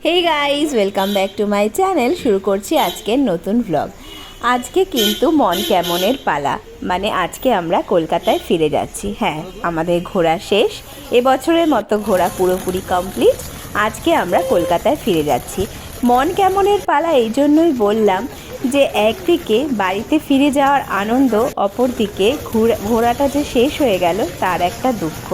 Hey guys welcome back to my channel. शुरू करছি আজকের নতুন ব্লগ। আজকে কিন্তু মন কেমনের পালা, মানে আজকে আমরা কলকাতায় ফিরে যাচ্ছি। হ্যাঁ, আমাদের ঘোরা শেষ, এবছরের মতো ঘোরা পুরোপুরি কমপ্লিট। আজকে আমরা কলকাতায় ফিরে যাচ্ছি। মন কেমনের পালা এই জন্যই বললাম যে একদিকে বাড়িতে ফিরে যাওয়ার আনন্দ, অপরদিকে ঘোরাটা যে শেষ হয়ে গেল তার একটা দুঃখ,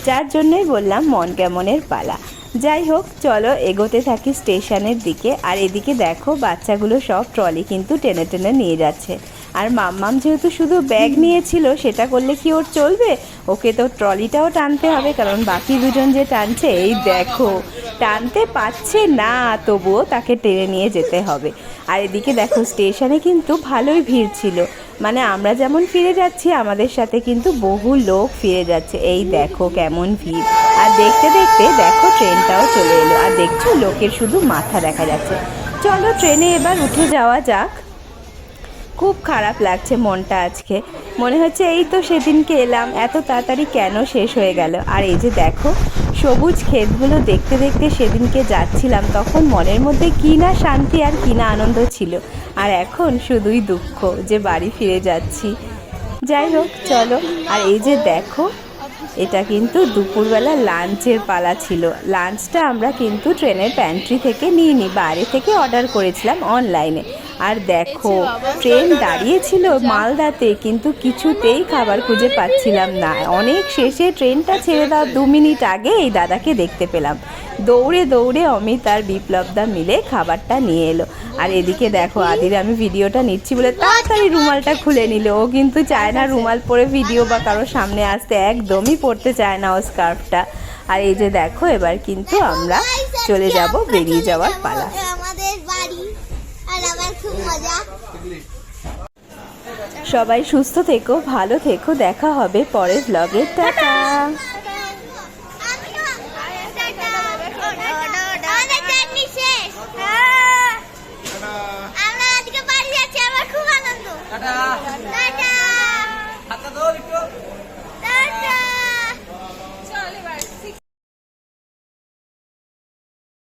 যার জন্যই বললাম মন কেমনের পালা। যাই হোক, চলো এগোতে থাকি স্টেশনের দিকে। আর এদিকে দেখো বাচ্চাগুলো সব ট্রলি কিন্তু টেনে টেনে নিয়ে যাচ্ছে। আর মাম্মাম যেহেতু শুধু ব্যাগ নিয়েছিল, সেটা করলে কি ওর চলবে? ওকে তো ট্রলিটাও টানতে হবে, কারণ বাকি দুজন যে টানছে, এই দেখো টানতে পারছে না, তবুও তাকে টেনে নিয়ে যেতে হবে। আর এদিকে দেখো স্টেশনে কিন্তু ভালোই ভিড় ছিল, মানে আমরা যেমন ফিরে যাচ্ছি আমাদের সাথে কিন্তু বহু লোক ফিরে যাচ্ছে। এই দেখো কেমন ভিড়। আর দেখতে দেখতে দেখো ট্রেনটাও চলে এলো, আর দেখছো লোকের শুধু মাথা দেখা যাচ্ছে। চলো ট্রেনে এবার উঠে যাওয়া যাক। খুব খারাপ লাগছে মনটা আজকে, মনে হচ্ছে এই তো সেদিনকে এলাম, এত তাড়াতাড়ি কেন শেষ হয়ে গেল। আর এই যে দেখো সবুজ ক্ষেতগুলো দেখতে দেখতে সেদিনকে যাচ্ছিলাম, তখন মনের মধ্যে কী না শান্তি আর কী না আনন্দ ছিল। আর এখন শুধুই দুঃখ যে বাড়ি ফিরে যাচ্ছি। যাই হোক চলো। আর এই যে দেখো, এটা কিন্তু দুপুরবেলা লাঞ্চের পালা ছিল। লাঞ্চটা আমরা কিন্তু ট্রেনের প্যান্ট্রি থেকে নিইনি, বাইরে থেকে অর্ডার করেছিলাম অনলাইনে। আর দেখো ট্রেন দাঁড়িয়েছিল মালদাতে, কিন্তু কিছুতেই খাবার খুঁজে পাচ্ছিলাম না। অনেক শেষে ট্রেনটা ছেড়ে দেওয়ার 2 মিনিট আগে এই দাদাকে দেখতে পেলাম। দৌড়ে দৌড়ে অমিত আর বিপ্লবদা মিলে খাবারটা নিয়ে এলো। আর এদিকে দেখো আদির আমি ভিডিওটা নিচ্ছি বলে তাড়াতাড়ি রুমালটা খুলে নিল। ও কিন্তু চায় না রুমাল পরে ভিডিও বা কারোর সামনে আসতে, একদমই পড়তে চায় না ও স্কার্ফটা। আর এই যে দেখো এবার কিন্তু আমরা চলে যাব, বেরিয়ে যাওয়ার পালা। সবাই সুস্থ থেকো, ভালো থেকো, দেখা হবে পরের ব্লগে। টাটা।